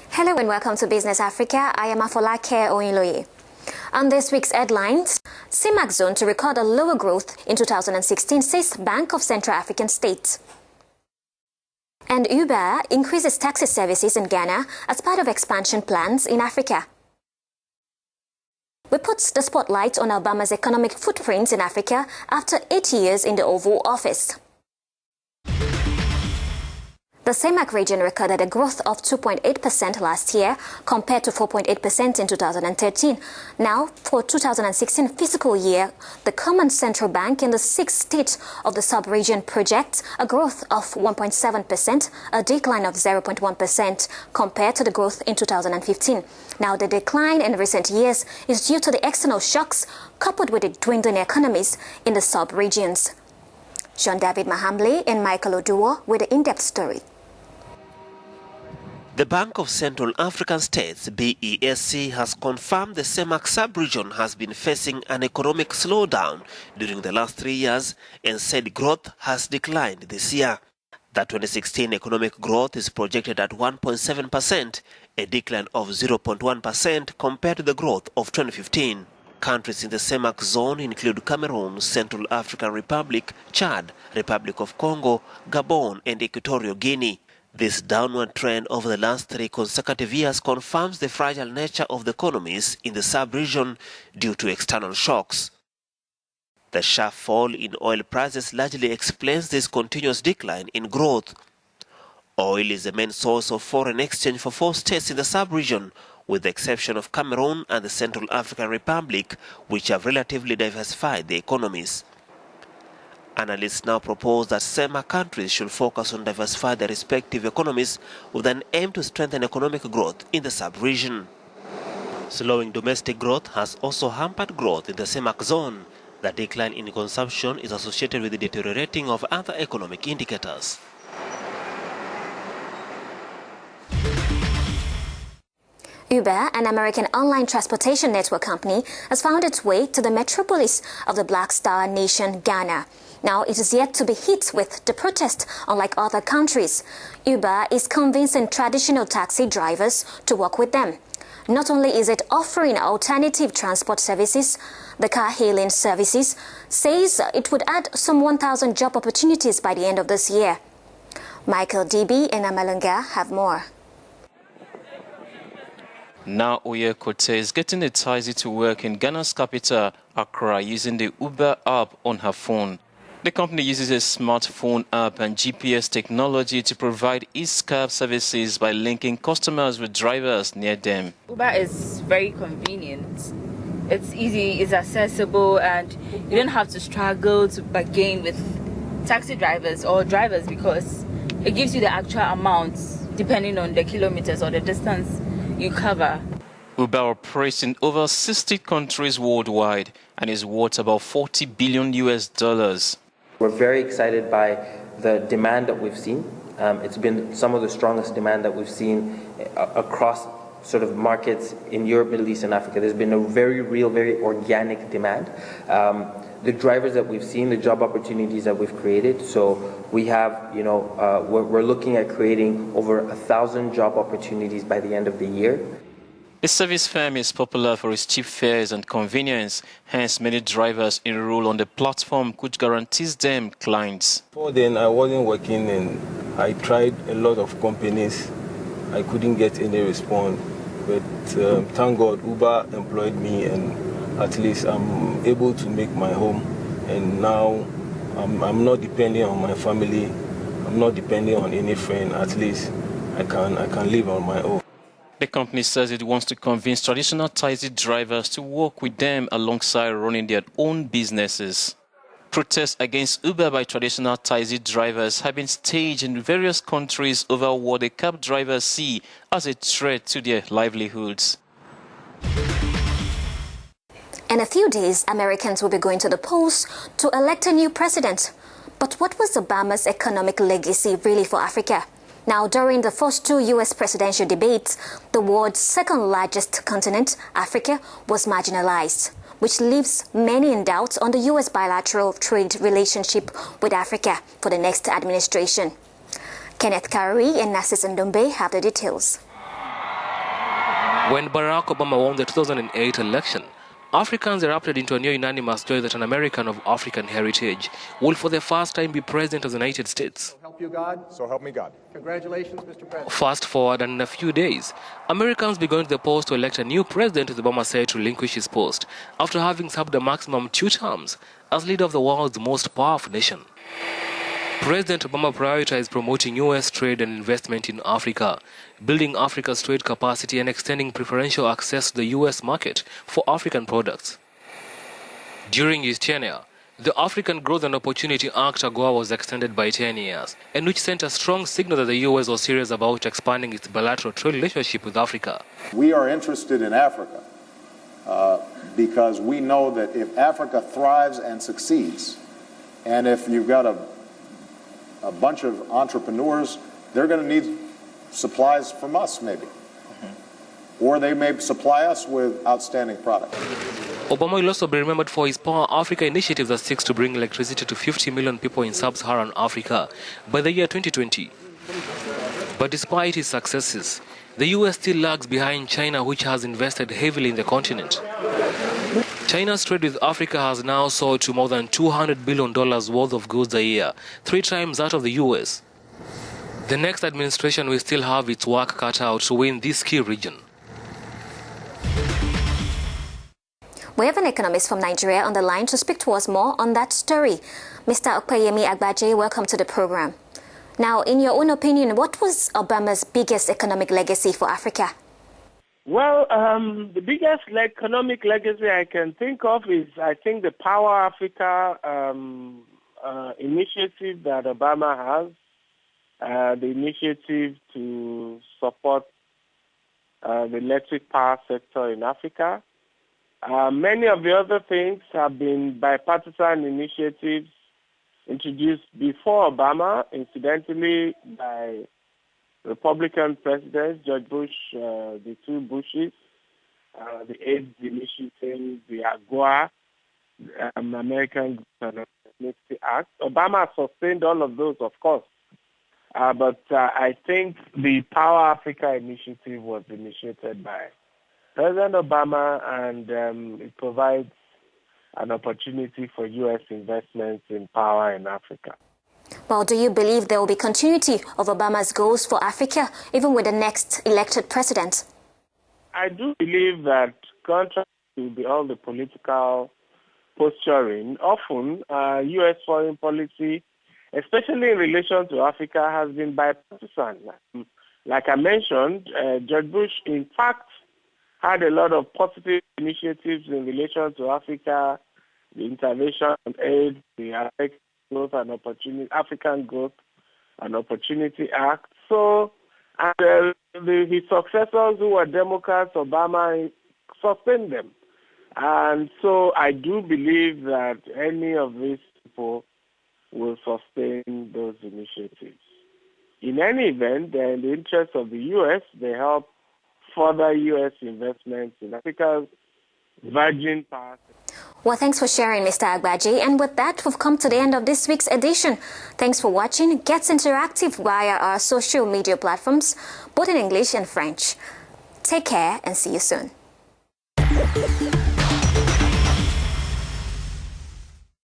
Hello and welcome to Business Africa. I am Afolake Oyinloye. On this week's headlines, Cemac zone to record a lower growth in 2016, says Bank of Central African States. And Uber increases taxi services in Ghana as part of expansion plans in Africa. We put the spotlight on Obama's economic footprints in Africa after 8 years in the Oval Office. The Cemac region recorded a growth of 2.8% last year compared to 4.8% in 2013. Now, for 2016 fiscal year, the Common Central Bank in the 6 states of the sub-region projects a growth of 1.7%, a decline of 0.1% compared to the growth in 2015. Now, the decline in recent years is due to the external shocks coupled with the dwindling economies in the sub-regions. Jean-David Mihamle and Michael Oduor with the in-depth story. The Bank of Central African States, BESC, has confirmed the Cemac sub-region has been facing an economic slowdown during the last 3 years and said growth has declined this year. The 2016 economic growth is projected at 1.7%, a decline of 0.1% compared to the growth of 2015. Countries in the Cemac zone include Cameroon, Central African Republic, Chad, Republic of Congo, Gabon, and Equatorial Guinea. This downward trend over the last 3 consecutive years confirms the fragile nature of the economies in the sub-region due to external shocks. The sharp fall in oil prices largely explains this continuous decline in growth. Oil is the main source of foreign exchange for 4 states in the sub-region, with the exception of Cameroon and the Central African Republic, which have relatively diversified their economies. Analysts now propose that Cemac countries should focus on diversifying their respective economies with an aim to strengthen economic growth in the sub-region. Slowing domestic growth has also hampered growth in the Cemac zone. The decline in consumption is associated with the deteriorating of other economic indicators. Uber, an American online transportation network company, has found its way to the metropolis of the Black Star nation, Ghana. Now, it is yet to be hit with the protest, unlike other countries. Uber is convincing traditional taxi drivers to work with them. Not only is it offering alternative transport services, the car-hailing services says it would add some 1,000 job opportunities by the end of this year. Michael DB and Amalunga have more. Now Oye Kote is getting a taxi to work in Ghana's capital, Accra, using the Uber app on her phone. The company uses a smartphone app and GPS technology to provide e-cab services by linking customers with drivers near them. Uber is very convenient. It's easy, it's accessible, and you don't have to struggle to bargain with taxi drivers or drivers because it gives you the actual amounts depending on the kilometers or the distance you cover. Uber operates in over 60 countries worldwide and is worth about $40 billion. We're very excited by the demand that we've seen. It's been some of the strongest demand that we've seen across sort of markets in Europe, Middle East, and Africa. There's been a very real, very organic demand. The drivers that we've seen, the job opportunities that we've created. So we have, we're looking at creating over 1,000 job opportunities by the end of the year. The service firm is popular for its cheap fares and convenience, hence many drivers enroll on the platform, which guarantees them clients. Before then, I wasn't working and I tried a lot of companies. I couldn't get any response, but thank God Uber employed me and at least I'm able to make my home. And now I'm not depending on my family, I'm not depending on any friend, at least I can live on my own. The company says it wants to convince traditional taxi drivers to work with them alongside running their own businesses. Protests against Uber by traditional taxi drivers have been staged in various countries over what the cab drivers see as a threat to their livelihoods. In a few days, Americans will be going to the polls to elect a new president. But what was Obama's economic legacy really for Africa? Now, during the first 2 U.S. presidential debates, the world's second largest continent, Africa, was marginalized. which leaves many in doubt on the U.S. bilateral trade relationship with Africa for the next administration. Kenneth Karuri and Nassis Ndombe have the details. When Barack Obama won the 2008 election, Africans erupted into a near-unanimous joy that an American of African heritage will for the first time be president of the United States. So help you God, so help me God. Congratulations, Mr. President. Fast forward, and in a few days, Americans began to the polls to elect a new president, as Obama said to relinquish his post after having served a maximum 2 terms as leader of the world's most powerful nation. President Obama prioritized promoting U.S. trade and investment in Africa, building Africa's trade capacity and extending preferential access to the U.S. market for African products. During his tenure, the African Growth and Opportunity Act Oduor was extended by 10 years, and which sent a strong signal that the U.S. was serious about expanding its bilateral trade relationship with Africa. We are interested in Africa because we know that if Africa thrives and succeeds, and if you've got a bunch of entrepreneurs, they're going to need supplies from us, maybe. Or they may supply us with outstanding products. Obama will also be remembered for his Power Africa initiative that seeks to bring electricity to 50 million people in Sub-Saharan Africa by the year 2020. But despite his successes, the U.S. still lags behind China, which has invested heavily in the continent. China's trade with Africa has now soared to more than $200 billion worth of goods a year, 3 times that of the U.S. The next administration will still have its work cut out to win this key region. We have an economist from Nigeria on the line to speak to us more on that story. Mr. Opeyemi Agbaje, welcome to the program. Now, in your own opinion, what was Obama's biggest economic legacy for Africa? Well, the biggest economic legacy I can think of is, I think, the Power Africa initiative that Obama has, the initiative to support the electric power sector in Africa. Many of the other things have been bipartisan initiatives introduced before Obama, incidentally, by Republican presidents, George Bush, the 2 Bushes, the AIDS initiative, the Oduor, American Growth and Opportunity Act. Obama sustained all of those, of course. But I think the Power Africa initiative was initiated by President Obama, and it provides an opportunity for U.S. investments in power in Africa. Well, do you believe there will be continuity of Obama's goals for Africa, even with the next elected president? I do believe that, contrary to all the political posturing, often U.S. foreign policy, especially in relation to Africa, has been bipartisan. Like I mentioned, George Bush, in fact, had a lot of positive initiatives in relation to Africa, the intervention on aid, the African Growth and Opportunity Act. So, his successors who were Democrats, Obama sustained them. And so I do believe that any of these people will sustain those initiatives. In any event, they're in the interest of the U.S. They help further U.S. investments in Africa's virgin power. Well, thanks for sharing, Mr. Agbaje. And with that, we've come to the end of this week's edition. Thanks for watching. Get interactive via our social media platforms, both in English and French. Take care and see you soon.